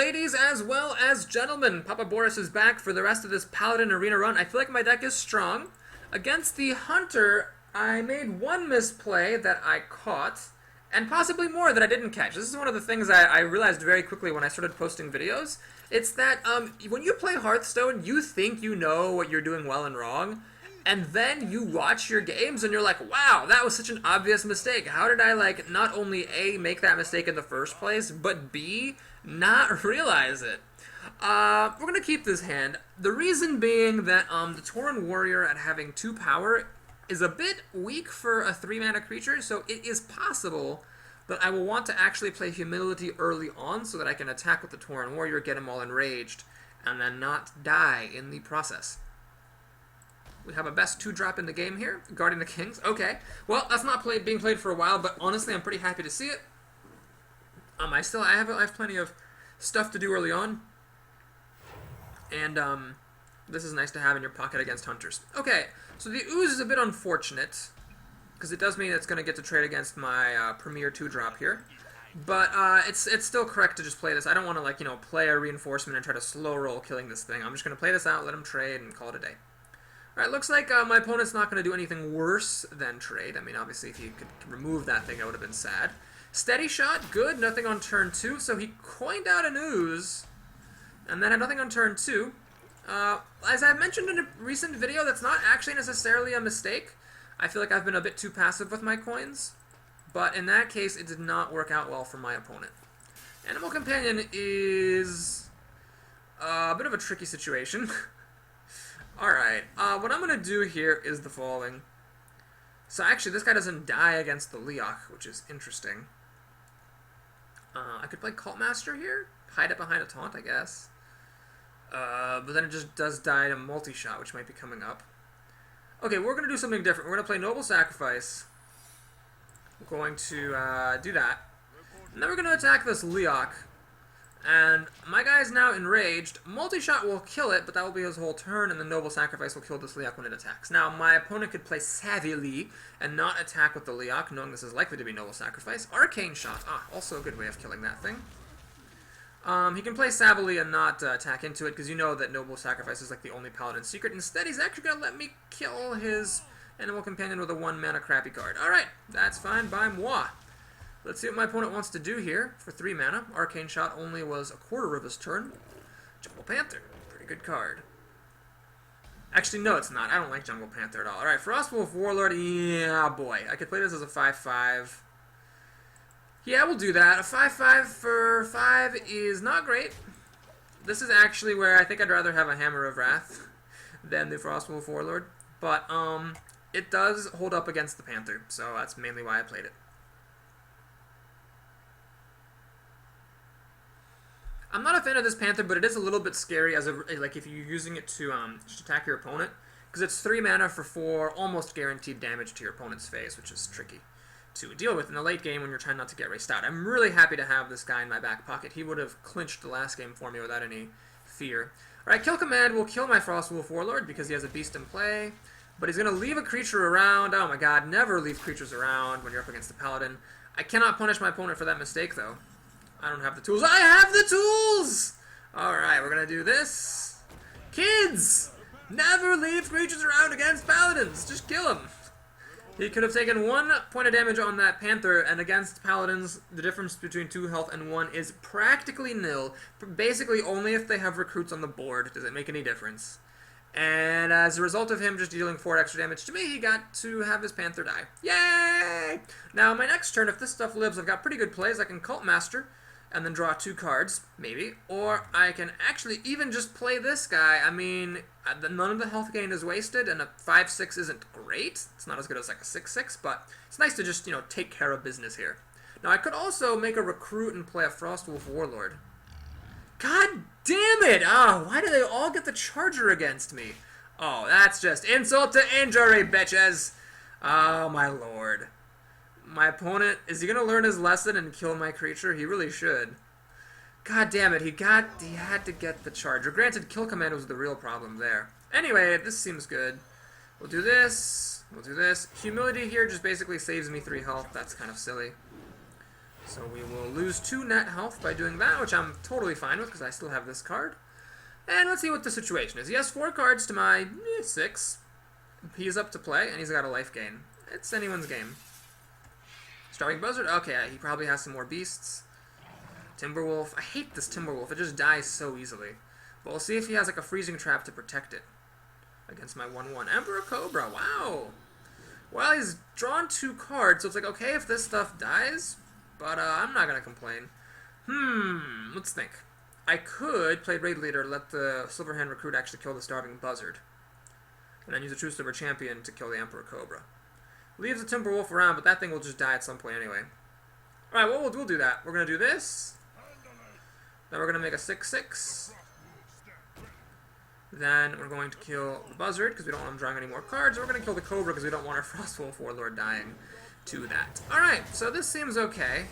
ladies as well as gentlemen. Papa Boris is back for the rest of this Paladin arena run. I feel like my deck is strong. Against the Hunter, I made one misplay that I caught, and possibly more that I didn't catch. This is one of the things I realized very quickly when I started posting videos. It's that when you play Hearthstone, you think you know what you're doing well and wrong, and then you watch your games and you're like, wow, that was such an obvious mistake. How did I, like, not only A, make that mistake in the first place, but B, not realize it? We're going to keep this hand. The reason being that the Tauren Warrior at having 2 power is a bit weak for a 3-mana creature, so it is possible that I will want to actually play Humility early on so that I can attack with the Tauren Warrior, get him all enraged, and then not die in the process. We have a best 2-drop in the game here, Guardian the Kings. Okay, well, that's not being played for a while, but honestly, I'm pretty happy to see it. I have plenty of stuff to do early on, and this is nice to have in your pocket against Hunters. Okay, so the Ooze is a bit unfortunate, because it does mean it's going to get to trade against my Premier 2-drop here. But it's still correct to just play this. I don't want to, like, play a reinforcement and try to slow roll killing this thing. I'm just going to play this out, let him trade, and call it a day. Alright, looks like my opponent's not going to do anything worse than trade. I mean, obviously, if he could remove that thing, I would have been sad. Steady shot, good. Nothing on turn 2. So he coined out an Ooze, and then had nothing on turn 2. As I mentioned in a recent video, that's not actually necessarily a mistake. I feel like I've been a bit too passive with my coins, but in that case, it did not work out well for my opponent. Animal Companion is a bit of a tricky situation. Alright, what I'm going to do here is the following. So actually, this guy doesn't die against the Leokk, which is interesting. I could play Cult Master here, hide it behind a taunt, I guess. But then it just does die to multi-shot, which might be coming up. Okay, we're going to do something different. We're going to play Noble Sacrifice. We're going to do that. And then we're going to attack this Leokk. And my guy's now enraged. Multi-shot will kill it, but that will be his whole turn, and the Noble Sacrifice will kill this Leokk when it attacks. Now, my opponent could play Savvily and not attack with the Leokk, knowing this is likely to be Noble Sacrifice. Arcane Shot. Also a good way of killing that thing. He can play Savvily and not attack into it, because you know that Noble Sacrifice is like the only Paladin secret. Instead, he's actually going to let me kill his Animal Companion with a 1-mana crappy card. Alright, that's fine by moi. Let's see what my opponent wants to do here for 3 mana. Arcane Shot only was a quarter of his turn. Jungle Panther, pretty good card. Actually, no, it's not. I don't like Jungle Panther at all. Alright, Frostwolf Warlord, yeah, boy. I could play this as a 5/5. Yeah, we'll do that. A 5/5 for 5 is not great. This is actually where I think I'd rather have a Hammer of Wrath than the Frostwolf Warlord. But, it does hold up against the Panther, so that's mainly why I played it. I'm not a fan of this Panther, but it is a little bit scary as like if you're using it to just attack your opponent, because it's 3 mana for 4 almost guaranteed damage to your opponent's face, which is tricky to deal with in the late game when you're trying not to get raced out. I'm really happy to have this guy in my back pocket. He would have clinched the last game for me without any fear. Alright, Kill Command will kill my Frostwolf Warlord because he has a beast in play, but he's going to leave a creature around. Oh my god, never leave creatures around when you're up against the Paladin. I cannot punish my opponent for that mistake, though. I don't have the tools. I have the tools! Alright, we're going to do this. Kids! Never leave creatures around against Paladins! Just kill them! He could have taken 1 point of damage on that Panther, and against Paladins, the difference between 2 health and 1 is practically nil. Basically, only if they have recruits on the board does it make any difference. And as a result of him just dealing 4 extra damage to me, he got to have his Panther die. Yay! Now, my next turn, if this stuff lives, I've got pretty good plays. I can Cult Master and then draw 2 cards, maybe. Or I can actually even just play this guy. I mean, none of the health gain is wasted, and a 5/6 isn't great. It's not as good as like a 6/6, but it's nice to just, take care of business here. Now, I could also make a recruit and play a Frostwolf Warlord. God damn it! Oh, why do they all get the charger against me? Oh, that's just insult to injury, bitches! Oh, my lord. My opponent, is he going to learn his lesson and kill my creature? He really should. God damn it, he had to get the charger. Granted, Kill Command was the real problem there. Anyway, this seems good. We'll do this. We'll do this. Humility here just basically saves me 3 health. That's kind of silly. So we will lose 2 net health by doing that, which I'm totally fine with because I still have this card. And let's see what the situation is. He has 4 cards to my 6. He's up to play, and he's got a life gain. It's anyone's game. Starving Buzzard? Okay, he probably has some more beasts. Timberwolf. I hate this Timberwolf. It just dies so easily. But we'll see if he has like a freezing trap to protect it against my 1/1. Emperor Cobra. Wow. Well, he's drawn 2 cards, so it's like, okay, if this stuff dies, but I'm not going to complain. Let's think. I could play Raid Leader, let the Silverhand Recruit actually kill the Starving Buzzard, and then use a True Silver Champion to kill the Emperor Cobra. Leaves the Timberwolf around, but that thing will just die at some point anyway. Alright, well, we'll do that. We're going to do this. Then we're going to make a 6/6. Then we're going to kill the Buzzard, because we don't want him drawing any more cards. We're going to kill the Cobra, because we don't want our Frostwolf Warlord dying to that. Alright, so this seems okay.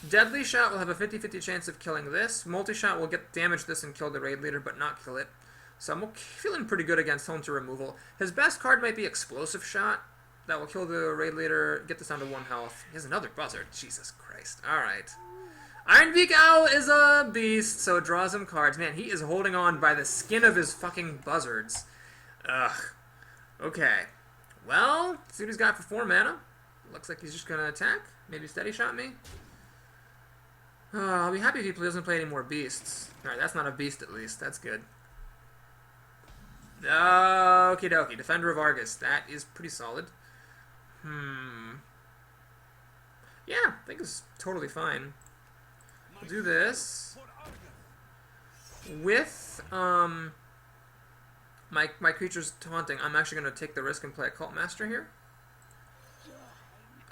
Deadly Shot will have a 50-50 chance of killing this. Multi-Shot will damage this and kill the Raid Leader, but not kill it. So I'm feeling pretty good against Hunter removal. His best card might be Explosive Shot. That will kill the Raid Leader, get this down to 1 health. He has another Buzzard. Jesus Christ. Alright. Ironbeak Owl is a beast, so it draws him cards. Man, he is holding on by the skin of his fucking buzzards. Ugh. Okay. Well, let's see what he's got for 4 mana. Looks like he's just going to attack. Maybe Steady Shot me. I'll be happy if he doesn't play any more beasts. Alright, that's not a beast at least. That's good. Okie dokie. Defender of Argus. That is pretty solid. Yeah, I think it's totally fine. We'll do this. With my creature's taunting, I'm actually going to take the risk and play a Cult Master here.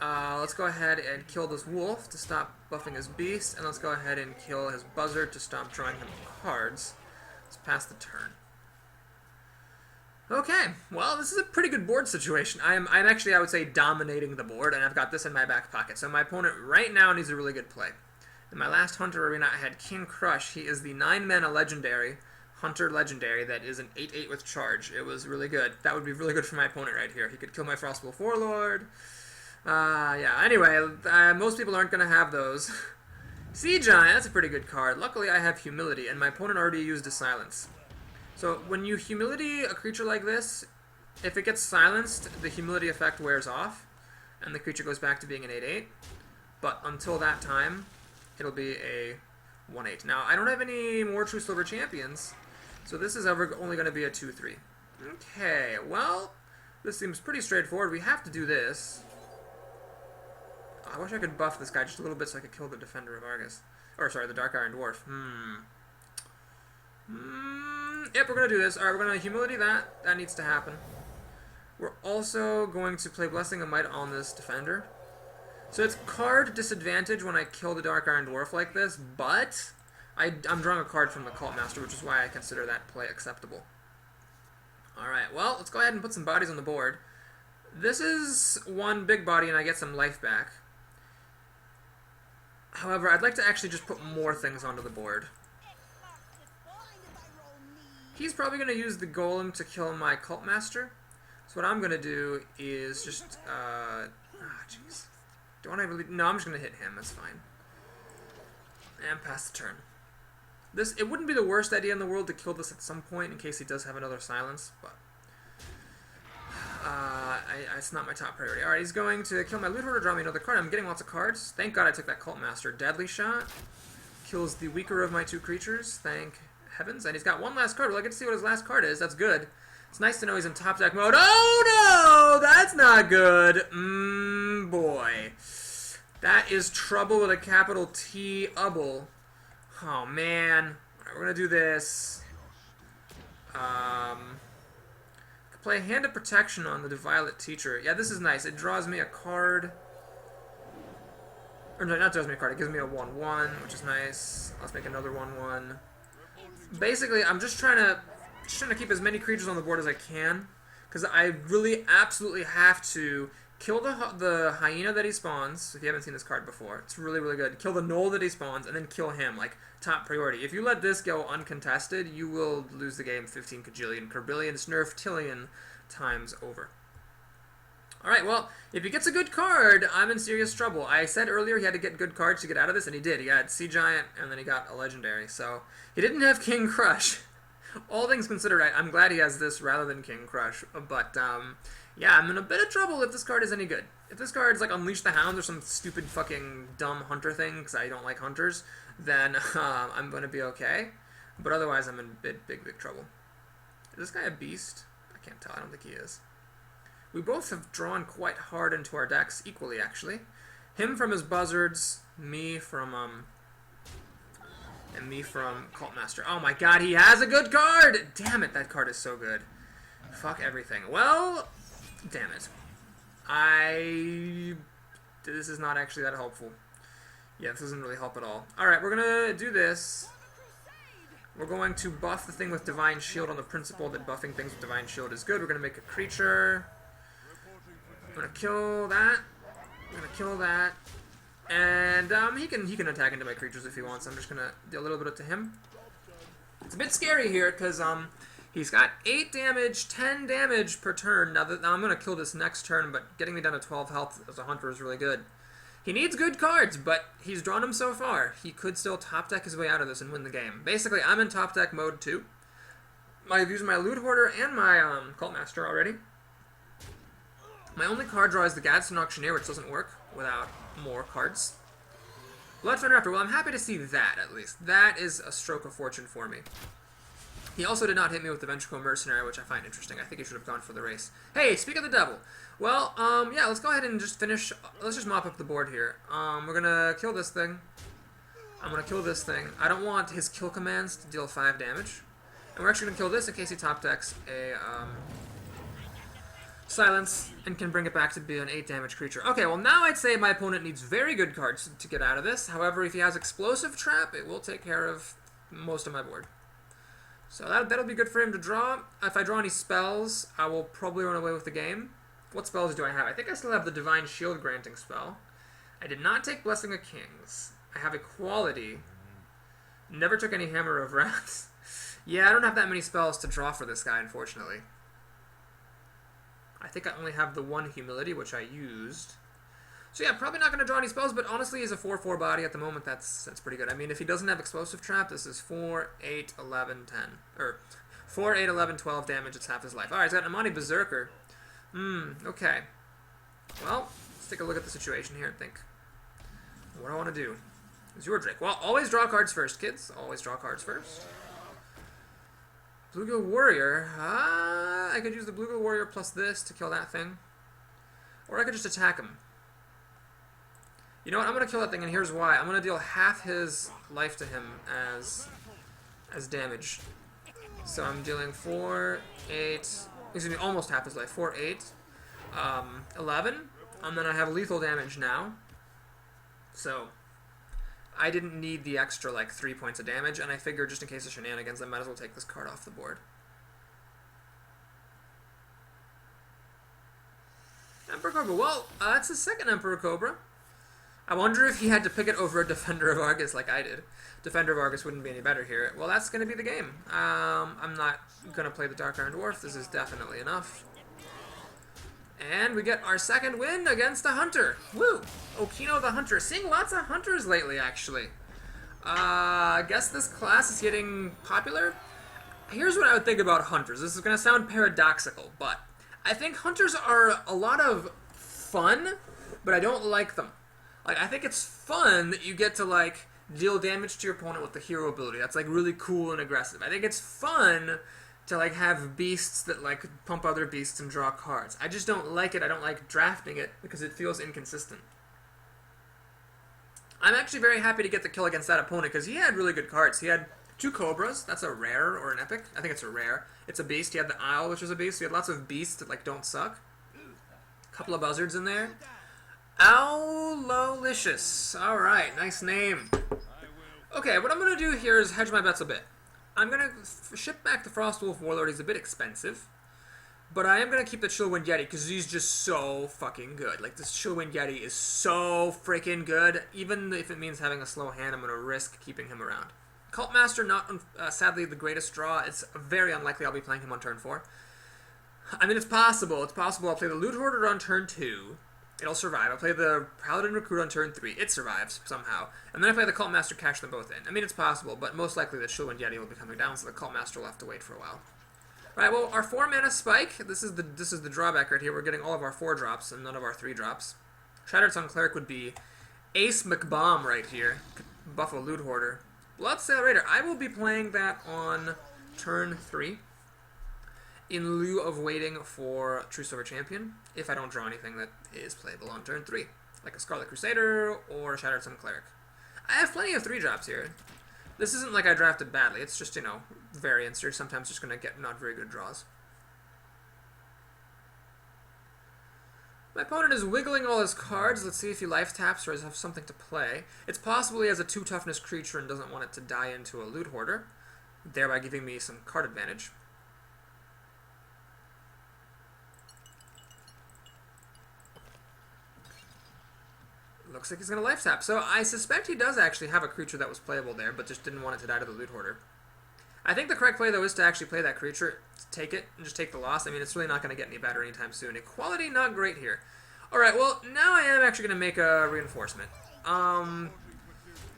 Let's go ahead and kill this wolf to stop buffing his beast, and let's go ahead and kill his buzzard to stop drawing him cards. Let's pass the turn. Okay, well, this is a pretty good board situation. I'm actually, I would say, dominating the board, and I've got this in my back pocket. So my opponent right now needs a really good play. In my last Hunter Arena, I had King Crush. He is the 9-mana legendary, Hunter legendary, that is an 8/8 with charge. It was really good. That would be really good for my opponent right here. He could kill my Frostwolf Warlord. Yeah, anyway, most people aren't going to have those. Sea Giant, that's a pretty good card. Luckily, I have Humility, and my opponent already used a Silence. So when you Humility a creature like this, if it gets silenced, the Humility effect wears off, and the creature goes back to being an 8/8. But until that time, it'll be a 1/8. Now, I don't have any more True Silver Champions, so this is only going to be a 2/3. Okay, well, this seems pretty straightforward. We have to do this. I wish I could buff this guy just a little bit so I could kill the Defender of Argus. Or, sorry, the Dark Iron Dwarf. Yep, we're going to do this. Alright, we're going to Humility that. That needs to happen. We're also going to play Blessing of Might on this Defender. So it's card disadvantage when I kill the Dark Iron Dwarf like this, but I'm drawing a card from the Cult Master, which is why I consider that play acceptable. Alright, well, let's go ahead and put some bodies on the board. This is 1 big body and I get some life back. However, I'd like to actually just put more things onto the board. He's probably going to use the Golem to kill my Cult Master. So what I'm going to do is just, jeez. Don't I really... No, I'm just going to hit him. That's fine. And pass the turn. It wouldn't be the worst idea in the world to kill this at some point in case he does have another Silence, but... it's not my top priority. Alright, he's going to kill my Loot Hoarder, draw me another card. I'm getting lots of cards. Thank God I took that Cult Master. Deadly Shot. Kills the weaker of my 2 creatures. Thank heavens. And he's got 1 last card. Well, I get to see what his last card is. That's good. It's nice to know he's in top deck mode. Oh, no! That's not good. Boy. That is trouble with a capital T-ubble. Oh, man. Alright, we're going to do this. Play Hand of Protection on the Violet Teacher. Yeah, this is nice. It draws me a card. Or no, not draws me a card. It gives me a 1/1, which is nice. Let's make another 1/1. Basically, I'm just trying to keep as many creatures on the board as I can, because I really absolutely have to kill the hyena that he spawns. If you haven't seen this card before, it's really, really good. Kill the gnoll that he spawns, and then kill him, like, top priority. If you let this go uncontested, you will lose the game 15 kajillion, kerbillion, snurf, tillion times over. Alright, well, if he gets a good card, I'm in serious trouble. I said earlier he had to get good cards to get out of this, and he did. He got Sea Giant, and then he got a Legendary. So, he didn't have King Crush. All things considered, I'm glad he has this rather than King Crush. But, yeah, I'm in a bit of trouble if this card is any good. If this card's like Unleash the Hound or some stupid fucking dumb hunter thing, because I don't like hunters, then I'm going to be okay. But otherwise, I'm in big trouble. Is this guy a beast? I can't tell. I don't think he is. We both have drawn quite hard into our decks, equally actually. Him from his buzzards, me from Cult Master. Oh my god, he has a good card! Damn it, that card is so good. Fuck everything. Well, damn it. This is not actually that helpful. Yeah, this doesn't really help at all. Alright, we're gonna do this. We're going to buff the thing with Divine Shield on the principle that buffing things with Divine Shield is good. We're gonna make a creature. I'm gonna kill that. I'm gonna kill that. And he can attack into my creatures if he wants. I'm just gonna do a little bit to him. It's a bit scary here because he's got 8 damage, 10 damage per turn. Now I'm gonna kill this next turn, but getting me down to 12 health as a hunter is really good. He needs good cards, but he's drawn them so far. He could still top deck his way out of this and win the game. Basically, I'm in top deck mode too. I've used my Loot Hoarder and my Cult Master already. My only card draw is the Gadsden Auctioneer, which doesn't work without more cards. Bloodfender Raptor, well, I'm happy to see that, at least. That is a stroke of fortune for me. He also did not hit me with the Ventricle Mercenary, which I find interesting. I think he should have gone for the race. Hey, speak of the devil. Well, yeah, let's go ahead and just finish. Let's just mop up the board here. We're gonna kill this thing. I'm gonna kill this thing. I don't want his kill commands to deal 5 damage. And we're actually gonna kill this in case he top decks a, Silence, and can bring it back to be an 8 damage creature. Okay, well now I'd say my opponent needs very good cards to get out of this. However, if he has Explosive Trap, it will take care of most of my board. So that'll be good for him to draw. If I draw any spells, I will probably run away with the game. What spells do I have? I think I still have the Divine Shield Granting spell. I did not take Blessing of Kings. I have Equality. Never took any Hammer of Wrath. Yeah, I don't have that many spells to draw for this guy, unfortunately. I think I only have the one Humility, which I used. So yeah, probably not going to draw any spells, but honestly, he's a 4/4 body at the moment. That's pretty good. I mean, if he doesn't have Explosive Trap, this is 4, 8, 11, 10. Or 4, 8, 11, 12 damage. It's half his life. Alright, he's got Amani Berserker. Okay. Well, let's take a look at the situation here and think. What do I want to do? It's your Drake. Well, always draw cards first, kids. Always draw cards first. Bluegill Warrior. I could use the Bluegill Warrior plus this to kill that thing. Or I could just attack him. You know what? I'm going to kill that thing, and here's why. I'm going to deal half his life to him as damage. So I'm dealing 4, 8... Excuse me, almost half his life. 4, 8, 11. And then I have lethal damage now. So I didn't need the extra, like, 3 points of damage, and I figured just in case of shenanigans, I might as well take this card off the board. Emperor Cobra. Well, that's his second Emperor Cobra. I wonder if he had to pick it over a Defender of Argus like I did. Defender of Argus wouldn't be any better here. Well, that's going to be the game. I'm not going to play the Dark Iron Dwarf. This is definitely enough. And we get our second win against a Hunter. Woo! Okino the Hunter. Seeing lots of Hunters lately, actually. I guess this class is getting popular. Here's what I would think about Hunters. This is going to sound paradoxical, but I think Hunters are a lot of fun, but I don't like them. Like, I think it's fun that you get to, like, deal damage to your opponent with the hero ability. That's, like, really cool and aggressive. I think it's fun to, like, have beasts that, like, pump other beasts and draw cards. I just don't like it. I don't like drafting it because it feels inconsistent. I'm actually very happy to get the kill against that opponent because he had really good cards. He had 2 Cobras. That's a rare or an epic. I think it's a rare. It's a beast. He had the Isle, which was a beast. So he had lots of beasts that, like, don't suck. A couple of buzzards in there. Owlolicious. Alright, nice name. Okay, what I'm going to do here is hedge my bets a bit. I'm going to ship back the Frostwolf Warlord. He's a bit expensive. But I am going to keep the Chillwind Yeti because he's just so fucking good. Like, this Chillwind Yeti is so freaking good. Even if it means having a slow hand, I'm going to risk keeping him around. Cult Master, not sadly the greatest draw. It's very unlikely I'll be playing him on turn 4. I mean, it's possible. It's possible I'll play the Loot Hoarder on turn 2. It'll survive. I'll play the Paladin Recruit on turn 3. It survives somehow. And then I play the Cult Master, cash them both in. I mean, it's possible, but most likely the Shulwind Yeti will be coming down, so the Cult Master will have to wait for a while. Alright, well, our 4-mana spike, this is the drawback right here. We're getting all of our 4 drops and none of our 3 drops. Shattered Sun Cleric would be Ace McBomb right here. Buff a Loot Hoarder. Bloodsail Raider, I will be playing that on turn 3. In lieu of waiting for True Silver Champion, if I don't draw anything that is playable on turn 3, like a Scarlet Crusader or Shattered Sun Cleric. I have plenty of 3-drops here. This isn't like I drafted badly, it's just, you know, variance. You're sometimes just going to get not very good draws. My opponent is wiggling all his cards. Let's see if he life taps or has something to play. It's possible he has a 2-toughness creature and doesn't want it to die into a Loot Hoarder, thereby giving me some card advantage. Looks like he's going to life tap. So I suspect he does actually have a creature that was playable there, but just didn't want it to die to the Loot Hoarder. I think the correct play, though, is to actually play that creature, take it, and just take the loss. I mean, it's really not going to get any better anytime soon. Equality, not great here. Alright, well, now I am actually going to make a reinforcement. The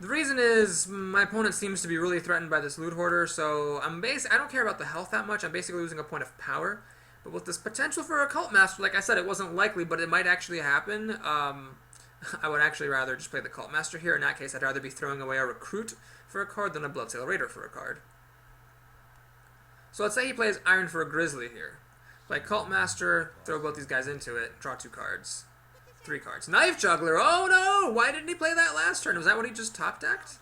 reason is my opponent seems to be really threatened by this Loot Hoarder, so I don't care about the health that much. I'm basically losing a point of power. But with this potential for a Cult Master, like I said, it wasn't likely, but it might actually happen. I would actually rather just play the Cult Master here. In that case, I'd rather be throwing away a Recruit for a card than a Bloodsail Raider for a card. So let's say he plays Iron for a Grizzly here. Play Cult Master, throw both these guys into it, draw 2 cards. 3 cards. Knife Juggler! Oh no! Why didn't he play that last turn? Was that what he just top-decked?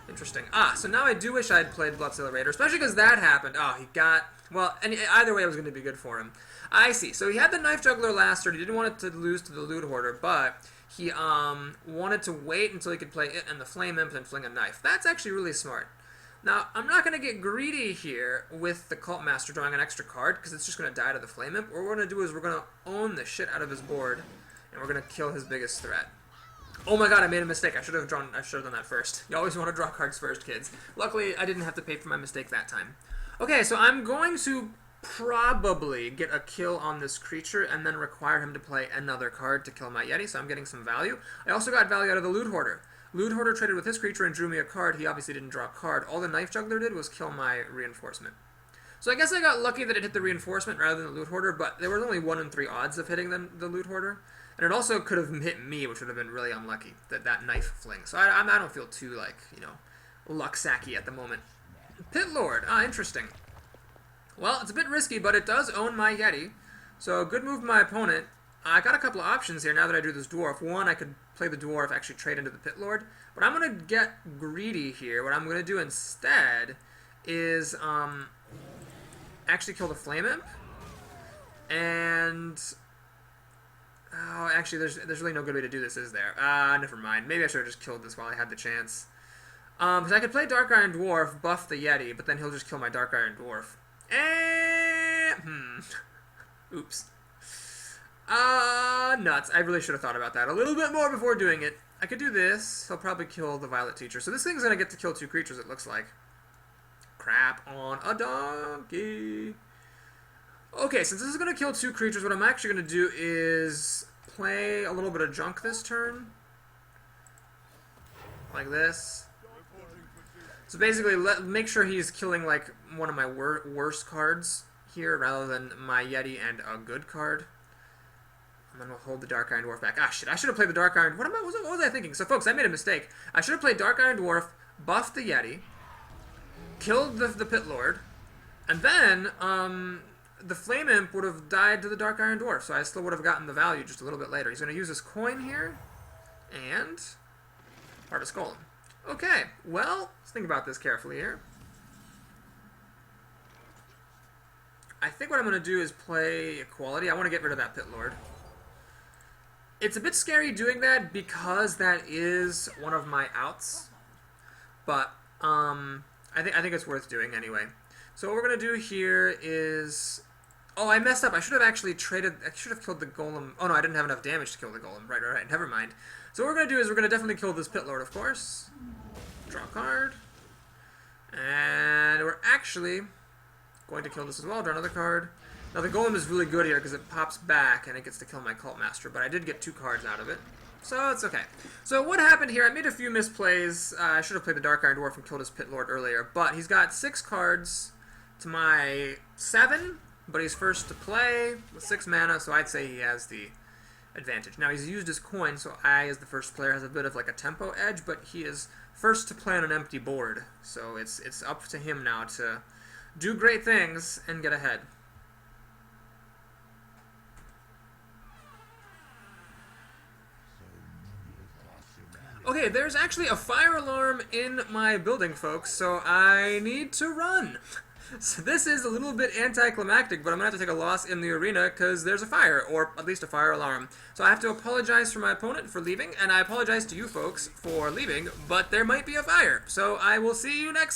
Interesting. So now I do wish I had played Bloodsail Raider, especially because that happened. Oh, he got... Well, and either way it was going to be good for him. I see. So he had the Knife Juggler last turn. He didn't want it to lose to the Loot Hoarder, but he wanted to wait until he could play it and the Flame Imp and fling a knife. That's actually really smart. Now, I'm not going to get greedy here with the Cult Master drawing an extra card, because it's just going to die to the Flame Imp. What we're going to do is we're going to own the shit out of his board, and we're going to kill his biggest threat. Oh my god, I made a mistake. I should have done that first. You always want to draw cards first, kids. Luckily, I didn't have to pay for my mistake that time. Okay, so I'm going to probably get a kill on this creature and then require him to play another card to kill my Yeti, so I'm getting some value. I also got value out of the Loot Hoarder. Loot Hoarder traded with his creature and drew me a card. He obviously didn't draw a card. All the Knife Juggler did was kill my reinforcement. So I guess I got lucky that it hit the reinforcement rather than the Loot Hoarder, but there were only 1 in 3 odds of hitting the Loot Hoarder. And it also could have hit me, which would have been really unlucky, that knife fling. So I don't feel too, like, you know, luck-sacky at the moment. Pit Lord. Interesting. Well, it's a bit risky, but it does own my Yeti. So good move by my opponent. I got a couple of options here now that I do this Dwarf. One, I could play the Dwarf, actually trade into the Pit Lord. But I'm going to get greedy here. What I'm going to do instead is actually kill the Flame Imp. And... Oh, actually, there's really no good way to do this, is there? Never mind. Maybe I should have just killed this while I had the chance. Because I could play Dark Iron Dwarf, buff the Yeti, but then he'll just kill my Dark Iron Dwarf. Oops. Nuts. I really should have thought about that a little bit more before doing it. I could do this. He'll probably kill the Violet Teacher. So this thing's going to get to kill 2 creatures, it looks like. Crap on a donkey. Okay, since this is going to kill 2 creatures, what I'm actually going to do is play a little bit of junk this turn. Like this. So basically, make sure he's killing, like, one of my worst cards here, rather than my Yeti and a good card. And then we'll hold the Dark Iron Dwarf back. Shit, I should have played the Dark Iron... What was I thinking? So, folks, I made a mistake. I should have played Dark Iron Dwarf, buffed the Yeti, killed the Pit Lord, and then, the Flame Imp would have died to the Dark Iron Dwarf, so I still would have gotten the value just a little bit later. He's going to use his coin here, and Harvest Golem. Okay, well, let's think about this carefully here. I think what I'm going to do is play Equality. I want to get rid of that Pit Lord. It's a bit scary doing that because that is one of my outs, but I think it's worth doing anyway. So what we're going to do here is... Oh, I messed up. I should have actually traded... I should have killed the Golem. Oh, no, I didn't have enough damage to kill the Golem. Right. Never mind. So what we're going to do is we're going to definitely kill this Pit Lord, of course. Draw a card. And we're actually going to kill this as well. Draw another card. Now the Golem is really good here because it pops back and it gets to kill my Cult Master, but I did get 2 cards out of it. So it's okay. So what happened here, I made a few misplays. I should have played the Dark Iron Dwarf and killed his Pit Lord earlier, but he's got 6 cards to my 7, but he's first to play with 6 mana, so I'd say he has the advantage. Now he's used his coin, so I, as the first player, has a bit of like a tempo edge, but he is first to play on an empty board, so it's up to him now to do great things and get ahead. Okay, there's actually a fire alarm in my building, folks, so I need to run. So this is a little bit anticlimactic, but I'm going to have to take a loss in the arena because there's a fire, or at least a fire alarm. So I have to apologize for my opponent for leaving, and I apologize to you folks for leaving, but there might be a fire. So I will see you next